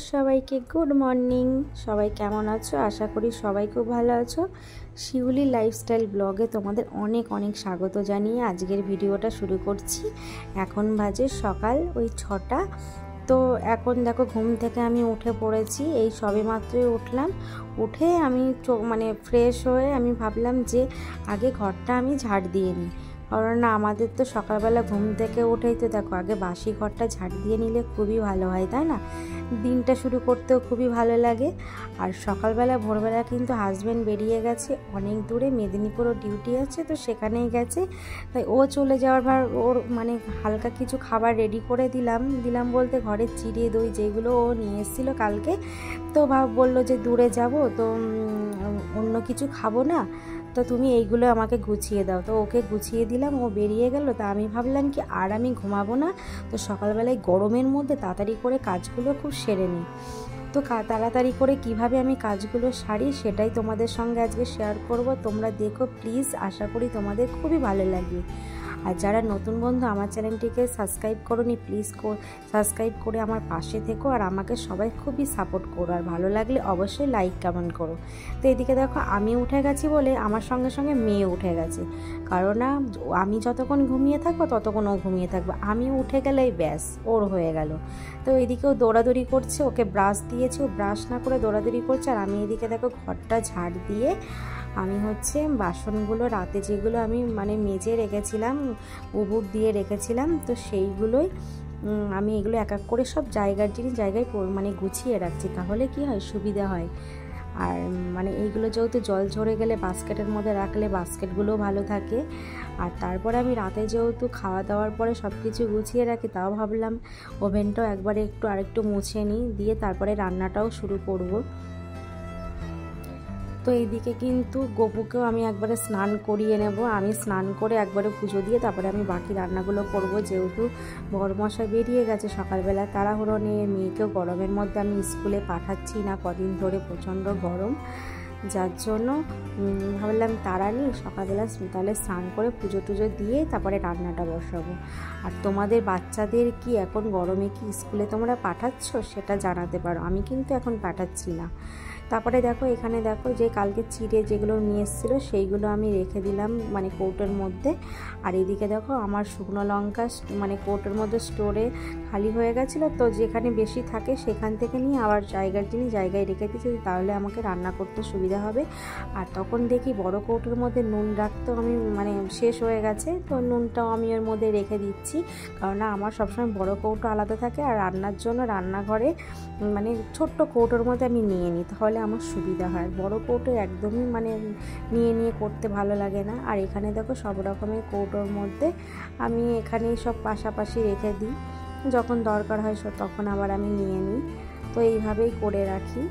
সবাইকে good morning. সবাই কেমন আছো? আশা করি সবাই খুব ভালো আছো। শিউলি লাইফস্টাইল ব্লগে তোমাদের অনেক অনেক স্বাগত জানিয়ে আজকের ভিডিওটা শুরু করছি। এখন বাজে সকাল ওই 6টা। তো এখন দেখো ঘুম থেকে আমি উঠে পড়েছি, এই সবে মাত্রই উঠলাম। উঠে আমি ফ্রেশ হয়ে আমি ভাবলাম যে আগে ঘরটা আমি ঝাড় দিয়ে নিই, কারণ আমাদের তো সকালবেলা ঘুম থেকে উঠেই তো দেখো আগে বাসি ঘরটা ঝাড় দিয়ে নিলে খুবই ভালো হয়, তাই না? দিনটা শুরু করতেও খুবই ভালো লাগে। আর সকালবেলা ভোরবেলা কিন্তু হাজব্যান্ড বেরিয়ে গেছে অনেক দূরে, মেদিনীপুরও ডিউটি আছে, তো সেখানেই গেছে। তাই ও চলে যাওয়ার পর ওর হালকা কিছু খাবার রেডি করে দিলাম বলতে ঘরের চিড়ে দই যেগুলো ও নিয়ে এসেছিলো কালকে, তো বললো যে দূরে যাব তো অন্য কিছু খাবো না, তো তুমি এইগুলো আমাকে গুছিয়ে দাও। তো ওকে গুছিয়ে দিলাম, ও বেরিয়ে গেল। তা আমি ভাবলাম কি আর আমি ঘুমাবো না, তো সকালবেলায় গরমের মধ্যে তাড়াতাড়ি করে কাজগুলো খুব সেরে নিই। তো তাড়াতাড়ি করে কিভাবে আমি কাজগুলো সারি সেটাই তোমাদের সঙ্গে আজকে শেয়ার করব। তোমরা দেখো প্লিজ, আশা করি তোমাদের খুবই ভালো লাগবে। আর যারা নতুন বন্ধু আমার চ্যানেলটিকে সাবস্ক্রাইব করোনি, প্লিজ সাবস্ক্রাইব করে আমার পাশে থেকো, আর আমাকে সবাই খুবই সাপোর্ট করো, আর ভালো লাগলে অবশ্যই লাইক কমেন্ট করো। তো এদিকে দেখো আমি উঠে গেছি বলে আমার সঙ্গে সঙ্গে মেয়ে উঠে গেছে, কারণ আমি যতক্ষণ ঘুমিয়ে থাকবো ততক্ষণ ও ঘুমিয়ে থাকবে, আমি উঠে গেলেই ব্যাস ওর হয়ে গেল। তো এদিকেও দৌড়াদৌড়ি করছে, ওকে ব্রাশ দিয়েছি, ও ব্রাশ না করে দৌড়াদৌড়ি করছে। আর আমি এদিকে দেখো ঘরটা ঝাড় দিয়ে আমি বাসনগুলো রাতে যেগুলো আমি মেজে রেখেছিলাম, উবুর দিয়ে রেখেছিলাম, তো সেইগুলোই আমি এগুলো এক এক করে সব জায়গায় গুছিয়ে রাখছি, তাহলে কি হয় সুবিধা হয়। আর এইগুলো যেহেতু জল ঝরে গেলে বাস্কেটের মধ্যে রাখলে বাস্কেটগুলোও ভালো থাকে। আর তারপরে আমি রাতে যেহেতু খাওয়া দাওয়ার পরে সব কিছু গুছিয়ে রাখি, তাও ভাবলাম ওভেনটাও একবারে আরেকটু মুছে নিই, দিয়ে তারপরে রান্নাটাও শুরু করব। তো এইদিকে কিন্তু গপুকেও আমি একবারে স্নান করিয়ে নেব। আমি স্নান করে একবারে পুজো দিয়ে তারপরে আমি বাকি রান্নাগুলো করব, যেহেতু বড়মশাই বেরিয়ে গেছে সকালবেলা তাড়াহুড়ো নিয়ে। মেয়েকেও গরমের মধ্যে আমি স্কুলে পাঠাচ্ছি না, কদিন ধরে প্রচণ্ড গরম, যার জন্য ভাবলাম তাড়া নিই, সকালবেলা তাহলে স্নান করে পুজো টুজো দিয়ে তারপরে রান্নাটা বসাবো। আর তোমাদের বাচ্চাদের কি এখন গরমে কি স্কুলে তোমরা পাঠাচ্ছ সেটা জানাতে পারো, আমি কিন্তু এখন পাঠাচ্ছি না। তারপরে দেখো এখানে দেখো যে কালকে চিড়ে যেগুলো নিয়ে এসেছিলো সেইগুলো আমি রেখে দিলাম কৌটোর মধ্যে। আর এদিকে দেখো আমার শুকনো লঙ্কা কৌটোর মধ্যে স্টোরে খালি হয়ে গেছিলো, তো যেখানে বেশি থাকে সেখান থেকে নিয়ে আবার জায়গায় রেখে দিয়েছি, তাহলে আমাকে রান্না করতে সুবিধা হবে। আর তখন দেখি বড় কৌটোর মধ্যে নুন রাখতেও আমি শেষ হয়ে গেছে, তো নুনটাও আমি ওর মধ্যে রেখে দিচ্ছি, কারণ আমার সবসময় বড় কৌটো আলাদা থাকে, আর রান্নার জন্য রান্নাঘরে ছোট্ট কৌটোর মধ্যে আমি নিয়ে নিই, তাহলে আমার সুবিধা হয়। বড় কৌটো একদমই নিয়ে করতে ভালো লাগে না। আর এখানে দেখো সব রকমের কৌটোর মধ্যে আমি এখানেই সব পাশাপাশি রেখে দিই, যখন দরকার হয় তখন আবার আমি নিয়ে নিই, তো এইভাবেই করে রাখি।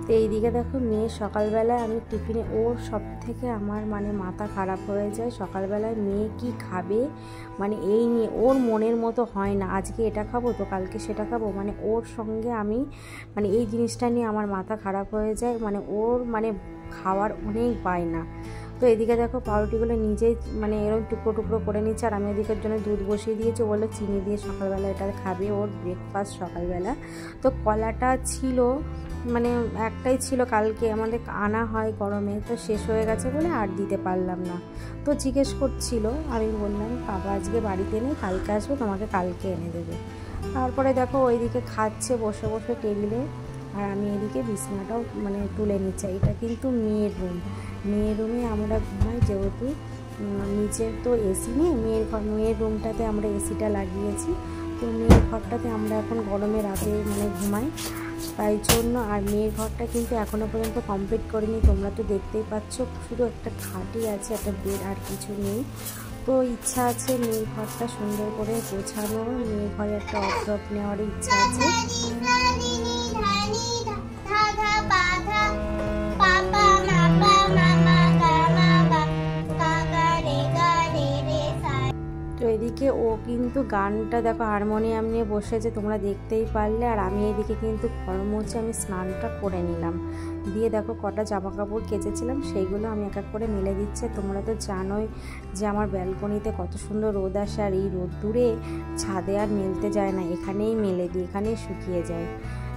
তো এইদিকে দেখো মেয়ে সকালবেলায় আমি টিফিনে ওর সব থেকে আমার মাথা খারাপ হয়ে যায়, সকালবেলায় মেয়ে কি খাবে এই নিয়ে ওর মনের মতো হয় না, আজকে এটা খাবো তো কালকে সেটা খাবো, ওর সঙ্গে আমি এই জিনিসটা নিয়ে আমার মাথা খারাপ হয়ে যায়, ওর খাওয়ার অনেক বায়না। তো এদিকে দেখো পাউরুটিগুলো নিজেই এরকম টুকরো টুকরো করে নিচ্ছে, আর আমি এদিকের জন্য দুধ বসিয়ে দিয়েছি, বললো চিনি দিয়ে সকালবেলা এটা খাবে, ওর ব্রেকফাস্ট সকালবেলা। তো কলাটা ছিল একটাই ছিল, কালকে আমাদের আনা হয় গরমে, তো শেষ হয়ে গেছে বলে আর দিতে পারলাম না। তো জিজ্ঞেস করছিল, আমি বললাম বাবা আজকে বাড়িতে নেই, কালকে আসবো, তোমাকে কালকে এনে দেবে। তারপরে দেখো ওইদিকে খাচ্ছে বসে বসে টেবিলে, আর আমি এদিকে বিছানাটাও তুলে নিচ্ছি। এটা কিন্তু মেয়ের রুমে আমরা ঘুমাই, যেহেতু নিচে তো এসি নেই, মেয়ের রুমটাতে আমরা এসিটা লাগিয়েছি, তো মেয়ের ঘরটাতে আমরা এখন গরমে রাতে ঘুমাই, তাই জন্য। আর মেয়ের ঘরটা কিন্তু এখনও পর্যন্ত কমপ্লিট করিনি, তোমরা তো দেখতেই পাচ্ছ, শুধু একটা খাটই আছে, একটা বেড, আর কিছু নেই। তো ইচ্ছা আছে মেয়ের ঘরটা সুন্দর করে গোছানো, মেয়ের ঘরে একটা অফ নেওয়ার ইচ্ছা আছে। তো এদিকে ও কিন্তু গানটা দেখো হারমোনিয়াম নিয়ে বসেছে, তোমরা দেখতেই পারলে। আর আমি এদিকে কিন্তু ঘর মুছে আমি স্নানটা করে নিলাম, দিয়ে দেখো কটা জামা কাপড় কেচেছিলাম সেইগুলো আমি এক এক করে মেলে দিচ্ছে। তোমরা তো জানোই যে আমার ব্যালকনিতে কত সুন্দর রোদ আসে, আর এই রোদ্দুরে ছাদে আর মেলতে যায় না, এখানেই মেলে দিই, এখানেই শুকিয়ে যায়।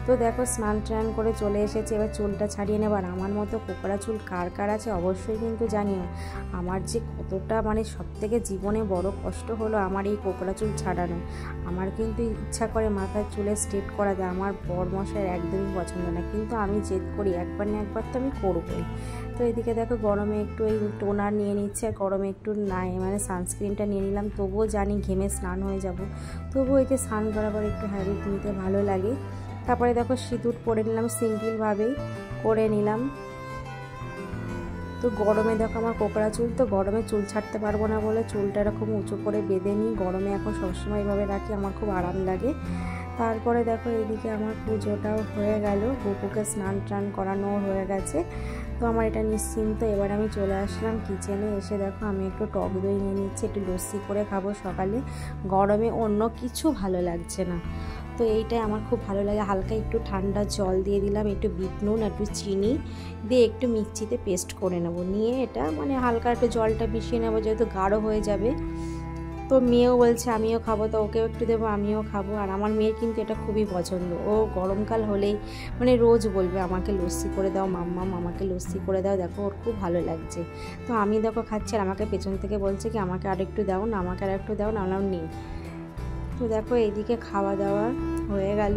তো দেখো স্নান টান করে চলে এসেছে, এবার চুলটা ছাড়িয়ে নেবার। আমার মতো কোকড়া চুল কার কার আছে অবশ্যই কিন্তু জানিও। আমার যে কতটা মানে সবথেকে জীবনে বড় কষ্ট হলো আমার এই কোকড়া চুল ছাড়ানো। আমার কিন্তু ইচ্ছা করে মাথার চুলে স্ট্রেট করা দেয়, আমার বরমশাইয়ের একদমই পছন্দ না, কিন্তু আমি জেদ করি একবার না একবার তো আমি করবই। তো এদিকে দেখো গরমে একটু এই টোনার নিয়ে নিচ্ছে, আর গরমে একটু নাই মানে সানস্ক্রিনটা নিয়ে নিলাম। তবুও জানি ঘেমে স্নান হয়ে যাব, তবুও এই যে স্নান করার পর একটু হ্যাবিট নিতে ভালো লাগে। তারপরে দেখো সিঁদুর পরে নিলাম, সিম্পলভাবেই করে নিলাম। তো গরমে দেখো আমার কোকড়া চুল, তো গরমে চুল ছাড়তে পারবো না বলে চুলটা এরকম উঁচু করে বেঁধে নিই। গরমে এখন সবসময় এইভাবে রাখি, আমার খুব আরাম লাগে। তারপরে দেখো এদিকে আমার পুজোটাও হয়ে গেল, গোপুকে স্নান টান করানো হয়ে গেছে। তো আমার এটা নিশ্চিন্ত। এবার আমি চলে আসলাম কিচেনে, এসে দেখো আমি একটু টক দই নিয়ে নিচ্ছি, একটু লস্যি করে খাবো সকালে। গরমে অন্য কিছু ভালো লাগছে না, তো এইটাই আমার খুব ভালো লাগে। হালকা একটু ঠান্ডা জল দিয়ে দিলাম, একটু বিট নুন, একটু চিনি দিয়ে একটু মিক্সিতে পেস্ট করে নেব, নিয়ে এটা মানে হালকা একটু জলটা মিশিয়ে নেবো, যেহেতু গাঢ় হয়ে যাবে। তো মেয়েও বলছে আমিও খাবো, তো ওকেও একটু দেবো, আমিও খাবো। আর আমার মেয়ের কিন্তু এটা খুবই পছন্দ, ও গরমকাল হলেই মানে রোজ বলবে আমাকে লস্যি করে দাও মাম্মাম, আমাকে লস্যি করে দাও। দেখো ওর খুব ভালো লাগছে। তো আমি দেখো খাচ্ছি, আর আমাকে পেছন থেকে বলছে কি আমাকে আরেকটু দাও না, আমাকে আর একটু দাও না, আমার নেই। তো দেখো এইদিকে খাওয়া দাওয়া হয়ে গেল।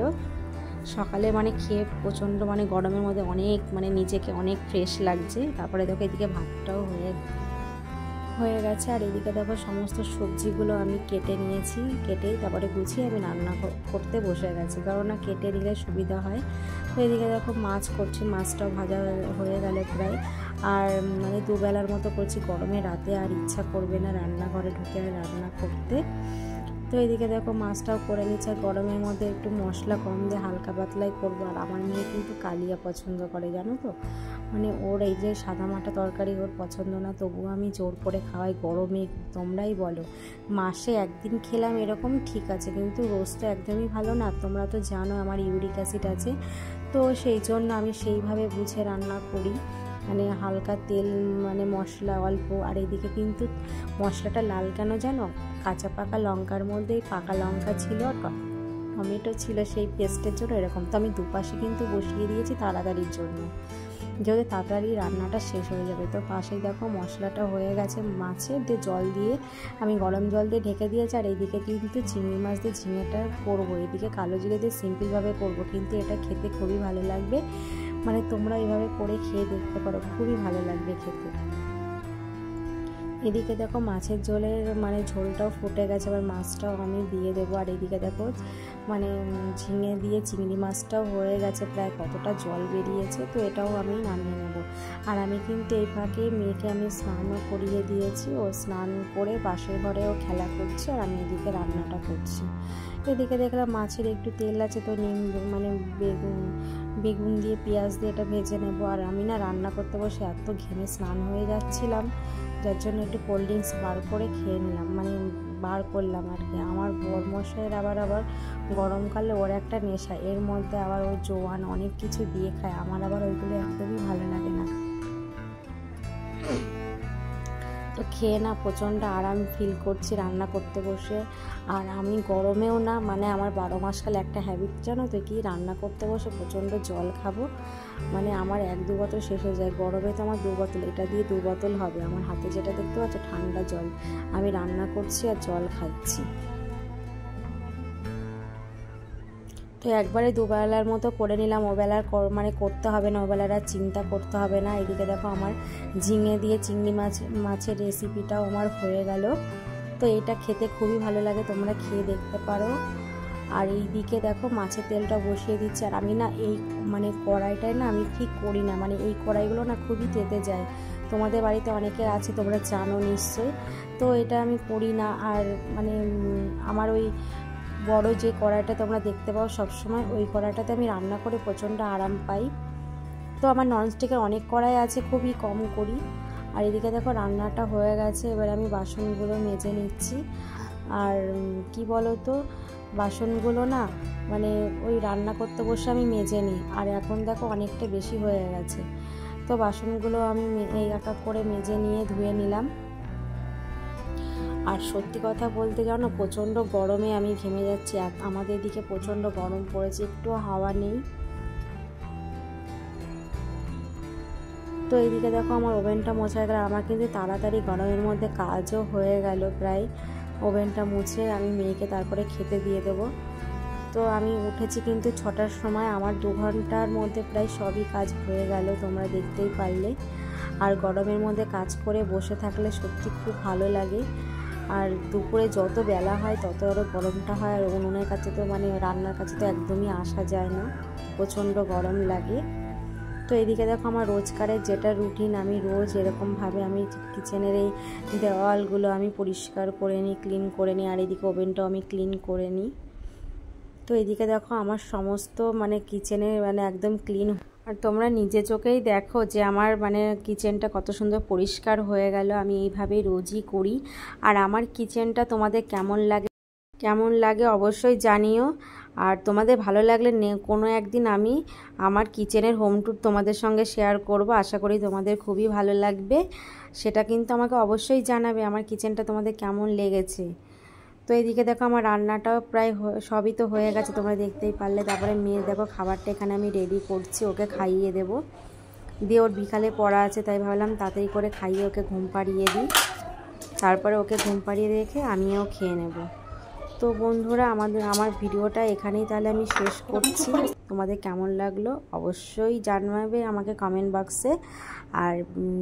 সকালে মানে খেয়ে প্রচণ্ড মানে গরমের মধ্যে অনেক মানে নিজেকে অনেক ফ্রেশ লাগছে। তারপরে দেখো এদিকে ভাতটাও হয়ে গেছে। আর এদিকে দেখো সমস্ত সবজিগুলো আমি কেটে নিয়েছি, কেটেই তারপরে গুছিয়ে আমি রান্না করতে বসে গেছি, কারণ না কেটে নিলে সুবিধা হয়। তো এদিকে দেখো মাছ করছি, মাছটাও ভাজা হয়ে গেল প্রায়। আর মানে দুবেলার মতো করছি, গরমে রাতে আর ইচ্ছা করবে না রান্নাঘরে ঢুকে রান্না করতে। তো এদিকে দেখো মাছটাও করে নিচ্ছে, আর গরমের মধ্যে একটু মশলা কম দিয়ে হালকা পাতলাই করবো। আর আমার মেয়ে কিন্তু কালিয়া পছন্দ করে, জানো তো, মানে ওর এই যে সাদা মাটা তরকারি ওর পছন্দ না, তবুও আমি জোর করে খাওয়াই গরমে। তোমরাই বলো, মাসে একদিন খেলাম এরকম ঠিক আছে, কিন্তু রোজ তো একদমই ভালো না। তোমরা তো জানো আমার ইউরিক অ্যাসিড আছে, তো সেই জন্য আমি সেইভাবে বুঝে রান্না করি, মানে হালকা তেল মানে মশলা অল্প। আর এদিকে কিন্তু মশলাটা লাল কেন জানো, কাঁচা পাকা লঙ্কার মধ্যে পাকা লঙ্কা ছিল, টমেটো ছিল, সেই পেস্টের জন্য এরকম। তো আমি দুপাশে কিন্তু বসিয়ে দিয়েছি তাড়াতাড়ির জন্য, যদি তাড়াতাড়ি রান্নাটা শেষ হয়ে যাবে। তো পাশেই দেখো মশলাটা হয়ে গেছে, মাছের দিয়ে জল দিয়ে আমি গরম জল দিয়ে ঢেকে দিয়েছি। আর এইদিকে কিন্তু চিংড়ি মাছ দিয়ে ঝিঙেটা করবো, এদিকে কালো জিরে দিয়ে সিম্পলভাবে করবো, কিন্তু এটা খেতে খুবই ভালো লাগবে। মানে তোমরা এইভাবে করে খেয়ে দেখতে পারো, খুবই ভালো লাগবে খেতে। এদিকে দেখো মাছের ঝোলের মানে ঝোলটাও ফুটে গেছে, আবার মাছটাও আমি দিয়ে দেবো। আর এদিকে দেখো মানে ঝিঙে দিয়ে চিংড়ি মাছটাও হয়ে গেছে, প্রায় কতটা জল বেরিয়েছে, তো এটাও আমি নামিয়ে নেব। আর আমি কিন্তু এই ফাঁকে মেয়েকে আমি স্নানও করিয়ে দিয়েছি, ও স্নান করে পাশের ঘরে ও খেলা করছে, আর আমি এদিকে রান্নাটা করছি। এদিকে দেখলাম মাছের একটু তেল আছে, তো মানে বেগুন দিয়ে পেঁয়াজ দিয়ে এটা ভেজে নেব। আর আমি না রান্না করতে বসে এত ঘেমে স্নান হয়ে যাচ্ছিলাম, যার জন্য একটু কোল্ড ড্রিঙ্কস বার করে খেয়ে নিলাম, মানে বার করলাম আর কি। আমার বরমশাইয়ের আবার গরমকালে ওর একটা নেশা, এর মধ্যে আবার ও জোয়ান অনেক কিছু দিয়ে খায়, আমার আবার ওইগুলো একদমই ভালো লাগে না। তো খেয়ে না প্রচণ্ড আরাম ফিল করছি রান্না করতে বসে। আর আমি গরমেও না মানে আমার 12 মাসকাল একটা হ্যাবিট জানো তো কি, রান্না করতে বসে প্রচণ্ড জল খাবো, মানে আমার 1-2 বোতল শেষ হয়ে যায়। গরমে তো আমার 2 বোতল, এটা দিয়ে 2 বোতল হবে। আমার হাতে যেটা দেখতে পাচ্ছ ঠান্ডা জল, আমি রান্না করছি আর জল খাচ্ছি। তো একবারে দুবেলার মতো করে নিলাম, ওবেলার মানে করতে হবে না, ওবেলার আর চিন্তা করতে হবে না। এদিকে দেখো আমার ঝিঙে দিয়ে চিংড়ি মাছের রেসিপিটাও আমার হয়ে গেল। তো এটা খেতে খুবই ভালো লাগে, তোমরা খেয়ে দেখতে পারো। আর এইদিকে দেখো মাছের তেলটা বসিয়ে দিচ্ছি। আর আমি না এই মানে কড়াইটায় না আমি ঠিক করি না, মানে এই কড়াইগুলো না খুবই তেতে যায়, তোমাদের বাড়িতে অনেকের আছে তোমরা জানো নিশ্চয়ই, তো এটা আমি করি না। আর মানে আমার ওই বড় যে কড়াইটা তোমরা দেখতে পাও সবসময়, ওই কড়াইটাতে আমি রান্না করে প্রচণ্ড আরাম পাই। তো আমার ননস্টিকের অনেক কড়াই আছে, খুবই কম করি। আর এদিকে দেখো রান্নাটা হয়ে গেছে, এবার আমি বাসনগুলো মেজে নিচ্ছি। আর কি বলো তো, বাসনগুলো না মানে ওই রান্না করতে বসে আমি মেজে নিই, আর এখন দেখো অনেকটা বেশি হয়ে গেছে। তো বাসনগুলো আমি এই এক এক করে মেজে নিয়ে ধুয়ে নিলাম। আর সত্যি কথা বলতে জানো, প্রচণ্ড গরমে আমি ঘেমে যাচ্ছি। আমাদের দিকে প্রচণ্ড গরম পড়েছে, একটু হাওয়া নেই। তো এইদিকে দেখো আমার ওভেনটা মোছা গেল। আমার কিন্তু তাড়াতাড়ি গরমের মধ্যে কাজও হয়ে গেল প্রায়। ওভেনটা মুছে আমি মেয়েকে তারপরে খেতে দিয়ে দেবো। তো আমি উঠেছি কিন্তু 6টার সময়। আমার 2 ঘন্টার মধ্যে প্রায় সবই কাজ হয়ে গেল, তোমরা দেখতেই পারলে। আর গরমের মধ্যে কাজ করে বসে থাকলে সত্যি খুব ভালো লাগে। আর দুপুরে যত বেলা হয় তত আরও গরমটা হয়। আর উনুনের কাছে তো মানে রান্নার কাছে তো একদমই আসা যায় না, প্রচণ্ড গরম লাগে। তো এদিকে দেখো আমার রোজকারের যেটা রুটিন, আমি রোজ এরকমভাবে আমি কিচেনের এই দেওয়ালগুলো আমি পরিষ্কার করে নিই, ক্লিন করে নিই। আর এদিকে ওভেনটাও আমি ক্লিন করে নিই। তো এদিকে দেখো আমার সমস্ত মানে কিচেনে মানে একদম ক্লিন। আর তোমরা নিজে চোখেই দেখো যে আমার মানে কিচেনটা কত সুন্দর পরিষ্কার হয়ে গেল। আমি এইভাবেই রোজই করি। আর আমার কিচেনটা তোমাদের কেমন লাগে অবশ্যই জানিও। আর তোমাদের ভালো লাগলে কোনো একদিন আমি আমার কিচেনের হোম ট্যুর তোমাদের সঙ্গে শেয়ার করব। আশা করি তোমাদের খুবই ভালো লাগবে। সেটা কিন্তু আমাকে অবশ্যই জানাবে আমার কিচেনটা তোমাদের কেমন লেগেছে। তো এইদিকে দেখো আমার রান্নাটাও প্রায় সবই তো হয়ে গেছে, তোমরা দেখতেই পারলে। তারপরে মেয়ের দেখো খাবারটা এখানে আমি রেডি করছি, ওকে খাইয়ে দেবো। দিয়ে ওর বিকালে পড়া আছে, তাই ভাবলাম তাড়াতাড়ি করে খাইয়ে ওকে ঘুম পাড়িয়ে দিই। তারপরে ওকে ঘুম পাড়িয়ে রেখে আমিও খেয়ে নেব। তো বন্ধুরা আমার ভিডিওটা এখানেই তাহলে আমি শেষ করছি। তোমাদের কেমন লাগলো অবশ্যই জানাবে আমাকে কমেন্ট বক্সে। আর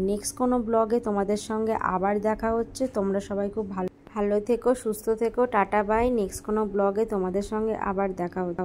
নেক্সট কোনো ব্লগে তোমাদের সঙ্গে আবার দেখা হচ্ছে। তোমরা সবাই খুব ভালো থেকো, সুস্থ থেকো। Tata bye. নেক্সট কোনো ব্লগে তোমাদের সঙ্গে আবার দেখা হচ্ছে।